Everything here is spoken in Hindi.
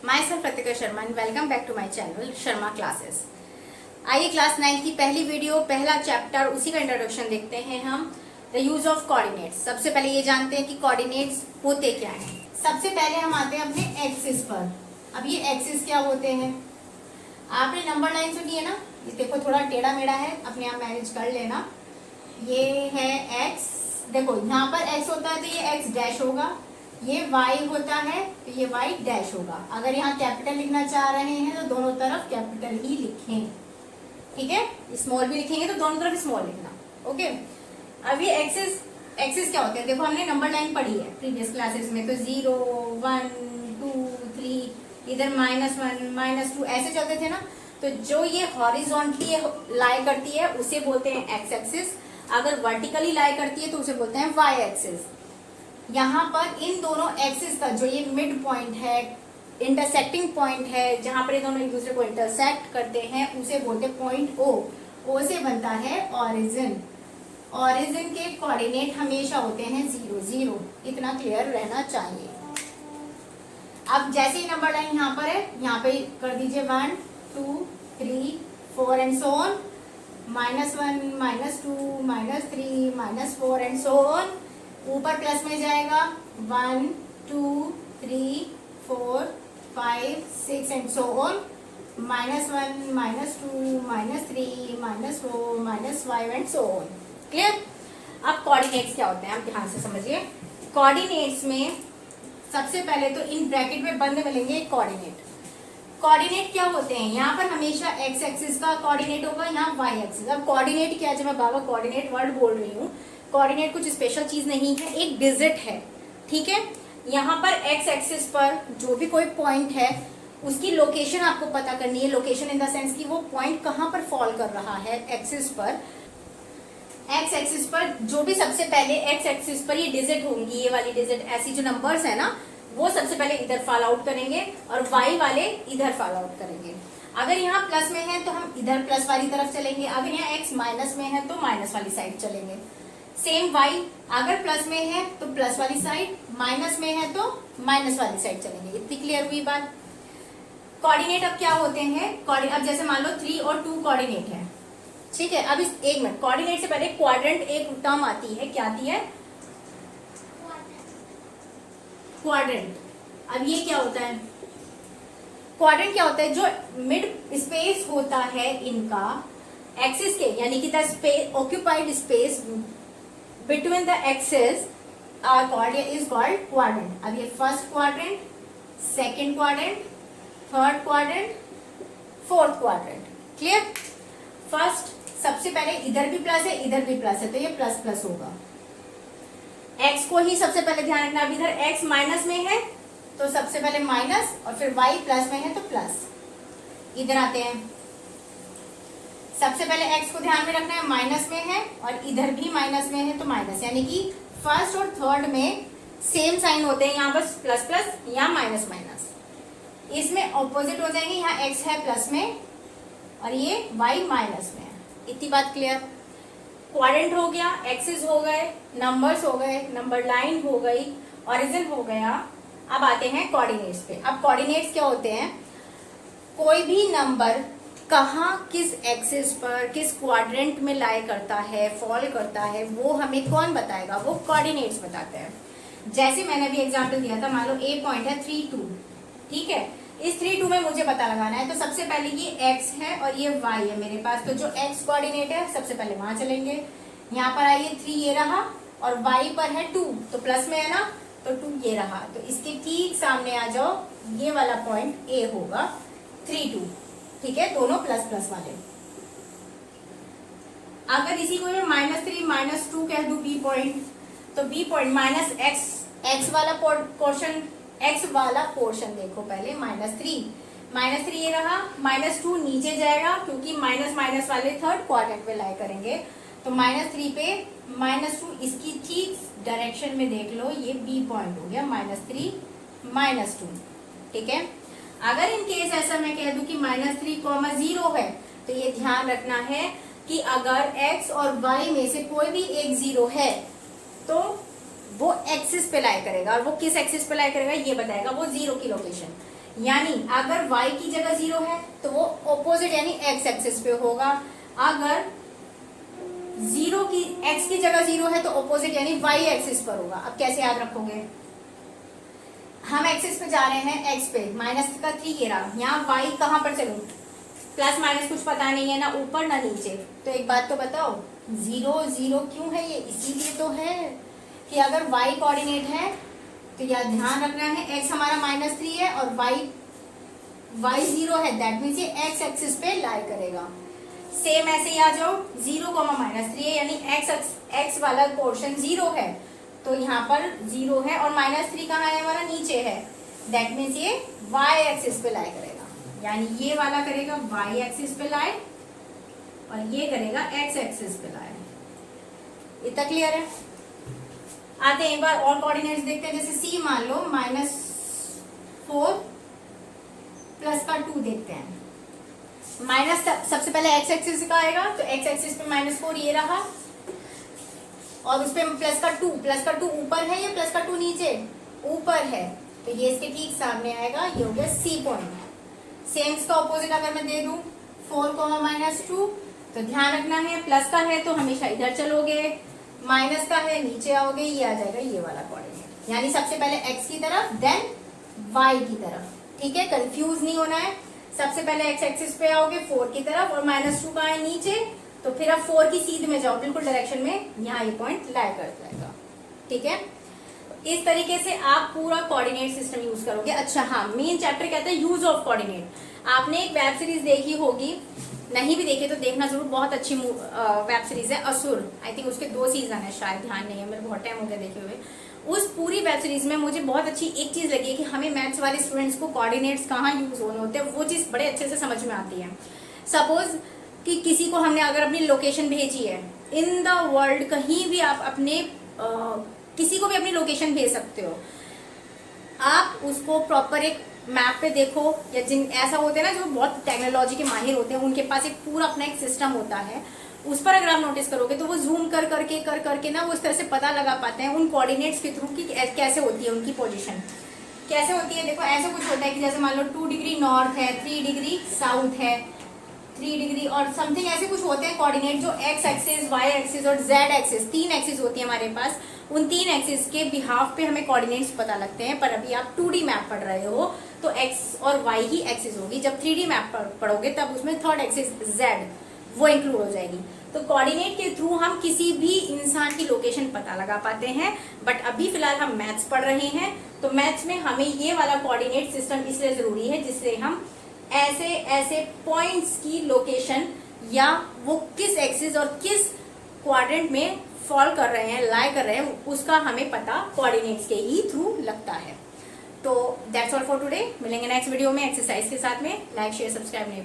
My self Pratika Sharma and welcome back to my channel Sharma classes. आइए क्लास 9 की पहली वीडियो, पहला चैप्टर, उसी का इंट्रोडक्शन देखते हैं हम। The use of coordinates. सबसे पहले ये जानते हैं कि कोऑर्डिनेट्स होते क्या हैं। सबसे पहले हम आते हैं अपने एक्सिस पर। अब ये एक्सिस क्या होते हैं, आपने नंबर लाइन सुनी है ना, ये देखो थोड़ा टेढ़ा मेढ़ा है, अपने आप मैनेज कर लेना। ये है एक्स, देखो यहाँ पर एक्स होता है तो ये एक्स डैश होगा, ये y होता है तो ये y डैश होगा। अगर यहाँ कैपिटल लिखना चाह रहे हैं तो दोनों तरफ कैपिटल ही लिखें, ठीक है। स्मॉल भी लिखेंगे तो दोनों तरफ स्मॉल लिखना, ओके। अब ये एक्सिस क्या होते हैं, देखो हमने नंबर लाइन पढ़ी है प्रीवियस क्लासेस में, तो 0 1 2 3, इधर -1 -2 ऐसे चलते थे ना। तो जो ये हॉरिजॉन्टली लाई करती है उसे बोलते हैं एक्स एक्सिस, अगर वर्टिकली लाई करती है तो उसे बोलते हैं वाई एक्सिस। यहाँ पर इन दोनों एक्सिस का जो ये मिड पॉइंट है, इंटरसेक्टिंग पॉइंट है, जहां पर ये दोनों एक दूसरे को इंटरसेक्ट करते हैं, उसे बोलते हैं पॉइंट ओ। ओ से बनता है ऑरिजिन। ऑरिजिन के कोऑर्डिनेट हमेशा होते हैं 0 0, इतना क्लियर रहना चाहिए। अब जैसे ही नंबर लाइन यहाँ पर है, यहाँ पे कर दीजिए 1 2 3 4 and so on, -1 -2 -3 -4 and so on. ऊपर प्लस में जाएगा 1 2 3 4 5 6 and so on, -1 -2 -3 -4 -5 and so on. Clear. अब कोऑर्डिनेट्स क्या होते हैं, आप ध्यान से समझिए। कोऑर्डिनेट्स में सबसे पहले तो इन ब्रैकेट में बंद मिलेंगे कोऑर्डिनेट। कोऑर्डिनेट क्या होते हैं, यहाँ पर हमेशा एक्स एक्सिस का कोऑर्डिनेट होगा, यहाँ वाई एक्सिस। अब कोऑर्डिनेट क्या है, जब मैं बाबा कोऑर्डिनेट वर्ड बोल रही हूँ, कोऑर्डिनेट कुछ स्पेशल चीज नहीं है, एक डिजिट है, ठीक है। यहाँ पर एक्स एक्सिस पर जो भी कोई पॉइंट है उसकी लोकेशन आपको पता करनी है। लोकेशन इन द सेंस कि वो पॉइंट कहाँ पर फॉल कर रहा है एक्सिस पर। एक्स एक्सिस पर जो भी सबसे पहले एक्स एक्सिस पर ये डिजिट होंगी, ये वाली डिजिट, ऐसी जो नंबर्स है ना, वो सबसे पहले इधर फॉल आउट करेंगे और वाई वाले इधर फॉल आउट करेंगे। अगर यहाँ प्लस में है तो हम इधर प्लस वाली तरफ चलेंगे, अगर यहाँ एक्स माइनस में है तो माइनस वाली साइड चलेंगे। सेम वाई, अगर प्लस में है तो प्लस वाली साइड, माइनस में है तो माइनस वाली साइड चलेंगे। इतनी क्लियर हुई बात। कोऑर्डिनेट अब क्या होते हैं, अब जैसे मान लो 3 और 2 कोऑर्डिनेट है, ठीक है। अब इस एक मिनट, कोऑर्डिनेट से पहले क्वाड्रेंट एक टर्म आती है, क्या आती है, क्वाड्रेंट। अब ये क्या होता है, क्वाड्रेंट क्या होता है, जो मिड स्पेस होता है इनका एक्सिस के, यानी कि the space occupied space between the axis is called quadrant. अब ये first quadrant, second quadrant, third quadrant, fourth quadrant. Clear. First सबसे पहले इधर भी प्लस है, इधर भी प्लस है, तो ये प्लस प्लस होगा। एक्स को ही सबसे पहले ध्यान रखना। अब इधर एक्स माइनस में है तो सबसे पहले माइनस, और फिर वाई प्लस में है तो प्लस। इधर आते हैं, सबसे पहले एक्स को ध्यान में रखना है, माइनस में है, और इधर भी माइनस में है तो माइनस, यानी कि फर्स्ट और थर्ड में सेम साइन होते हैं, यहाँ पर प्लस प्लस, यहाँ माइनस माइनस। इसमें ऑपोजिट हो जाएंगे, यहाँ एक्स है प्लस में और ये वाई माइनस में है। इतनी बात क्लियर। क्वाड्रेंट हो गया, एक्सिस हो गए, नंबर्स हो गए, नंबर लाइन हो गई, ऑरिजिन हो गया। अब आते हैं कोऑर्डिनेट्स पे। अब कोऑर्डिनेट्स क्या होते हैं, कोई भी नंबर कहाँ किस एक्सिस पर किस क्वाड्रेंट में लाई करता है, फॉल करता है, वो हमें कौन बताएगा, वो कोऑर्डिनेट्स बताते हैं। जैसे मैंने अभी एग्जांपल दिया था, मान लो ए पॉइंट है 3 2, ठीक है। इस 3 2 में मुझे पता लगाना है, तो सबसे पहले ये x है और ये y है मेरे पास, तो जो x कोऑर्डिनेट है सबसे पहले वहां चलेंगे। यहाँ पर आइए 3 ये रहा, और y पर है 2, तो प्लस में है ना, तो 2 ये रहा, तो इसके ठीक सामने आ जाओ, ये वाला पॉइंट a होगा 3 2, ठीक है, दोनों प्लस प्लस वाले। अगर इसी को मैं -3 -2 कह दूं b पॉइंट, तो b पॉइंट माइनस x वाला पोर्शन, x वाला पोर्शन देखो पहले, -3 ये रहा, -2 नीचे जाएगा क्योंकि माइनस माइनस वाले थर्ड क्वाड्रेंट में लाई करेंगे, तो -3 पे -2, इसकी ठीक डायरेक्शन में देख लो, ये b पॉइंट हो गया, -3 -2, ठीक है। अगर इन केस ऐसा मैं कह दूं कि -3, 0 है, तो ये ध्यान रखना है कि अगर x और y में से कोई भी एक 0 है तो वो एक्सिस पे लाई करेगा, और वो किस एक्सिस पे लाई करेगा ये बताएगा, वो 0 की लोकेशन। यानी अगर y की जगह 0 है तो वो ऑपोजिट यानी x एक्सिस पे होगा, अगर 0 की x की जगह 0 है तो ऑपोजिट यानी y एक्सिस पर होगा। अब कैसे याद रखोगे, हम एक्सिस पे जा रहे हैं x पे, माइनस का 3 ये रहा, यहाँ y कहाँ पर चलूं, प्लस माइनस कुछ पता नहीं है ना ऊपर ना नीचे, तो एक बात तो बताओ 0 0 क्यों है, ये इसीलिए तो है कि अगर y कोऑर्डिनेट है तो यार ध्यान रखना है x हमारा -3 है और y 0 है, दैट मीन्स ये x एक्सिस पे लाई करेगा। सेम ऐसे ही आ जाओ 0, -3 है यानी x वाला पोर्शन 0 है, तो यहाँ पर 0 है और -3 कहाँ है हमारा, नीचे है, दैट मीन्स ये y एक्सिस पे लाई करेगा, यानी ये वाला करेगा y एक्सिस पे लाई और ये करेगा x एक्सिस पे लाई। इतना क्लियर है? आते हैं एक बार और कोऑर्डिनेट्स देखते हैं, जैसे c मान लो -4 प्लस का 2 देखते हैं। माइनस सबसे पहले x एक्सिस का आएगा तो x एक्सिस पे -4 ये रहा और उस पे प्लस का 2 ऊपर है या प्लस का 2 नीचे, ऊपर है, तो ये इसके ठीक सामने आएगा, ये हो गया c पॉइंट। सेम इसका ऑपोजिट अगर मैं दे दूं 4, -2 तो ध्यान रखना है प्लस का है तो हमेशा इधर चलोगे, माइनस का है नीचे आओगे, ये आ जाएगा ये वाला कोऑर्डिनेट, यानी सबसे पहले x की तरफ देन y की तरफ, ठीक है, कंफ्यूज नहीं होना है। सबसे पहले x एक्सिस पे आओगे 4 की तरफ और -2 का है नीचे, तो फिर आप 4 की सीध में जाओ बिल्कुल डायरेक्शन में, यहाँ ये पॉइंट लाई कर जाएगा, ठीक है। इस तरीके से आप पूरा कोऑर्डिनेट सिस्टम यूज करोगे। अच्छा हाँ, मेन चैप्टर कहता है यूज ऑफ कोऑर्डिनेट। आपने एक वेब सीरीज देखी होगी, नहीं भी देखे तो देखना जरूर, बहुत अच्छी वेब सीरीज है असुर, आई थिंक उसके 2 सीजन है शायद, ध्यान नहीं है, मेरे बहुत टाइम हो गया देखे हुए। उस पूरी वेब सीरीज में मुझे बहुत अच्छी एक चीज लगी है कि हमें मैथ्स वाले स्टूडेंट्स को कोऑर्डिनेट्स कहाँ यूज होने होते हैं, वो चीज बड़े अच्छे से समझ में आती है। सपोज कि किसी को हमने अगर अपनी लोकेशन भेजी है इन द वर्ल्ड, कहीं भी आप अपने किसी को भी अपनी लोकेशन भेज सकते हो, आप उसको प्रॉपर एक मैप पे देखो, या जिन ऐसा होते हैं ना जो बहुत टेक्नोलॉजी के माहिर होते हैं, उनके पास एक पूरा अपना एक सिस्टम होता है, उस पर अगर आप नोटिस करोगे तो वो जूम कर करके ना वो इस तरह से पता लगा पाते हैं उन कोऑर्डिनेट्स के थ्रू कि कैसे होती है उनकी पोजीशन कैसे होती है। देखो ऐसे कुछ होता है कि जैसे मान लो 2 डिग्री नॉर्थ है, 3 डिग्री साउथ है, 3 डिग्री और समथिंग, ऐसे कुछ होते हैं कोऑर्डिनेट जो x एक्सिस, y एक्सिस और z एक्सिस, 3 एक्सिस होती है हमारे पास। उन 3 एक्सिस के बिहाफ पे हमें कोऑर्डिनेट्स पता लगते हैं, पर अभी आप 2D मैप पढ़ रहे हो तो x और y ही एक्सिस होगी। जब 3D मैप पढ़ोगे तब उसमें थर्ड एक्सिस z वो इंक्लूड हो जाएगी। तो कोऑर्डिनेट के थ्रू हम किसी भी इंसान की लोकेशन पता लगा पाते हैं, बट अभी फिलहाल हम मैथ्स पढ़ रहे हैं, तो मैथ्स में हमें ये वाला कोऑर्डिनेट सिस्टम इसलिए जरूरी है जिससे हम ऐसे ऐसे पॉइंट्स की लोकेशन या वो किस एक्सिस और किस क्वाड्रेंट में फॉल कर रहे हैं, लाई कर रहे हैं, उसका हमें पता कोऑर्डिनेट्स के ही थ्रू लगता है। तो दैट्स ऑल फॉर टुडे, मिलेंगे नेक्स्ट वीडियो में एक्सरसाइज के साथ में। लाइक शेयर सब्सक्राइब नहीं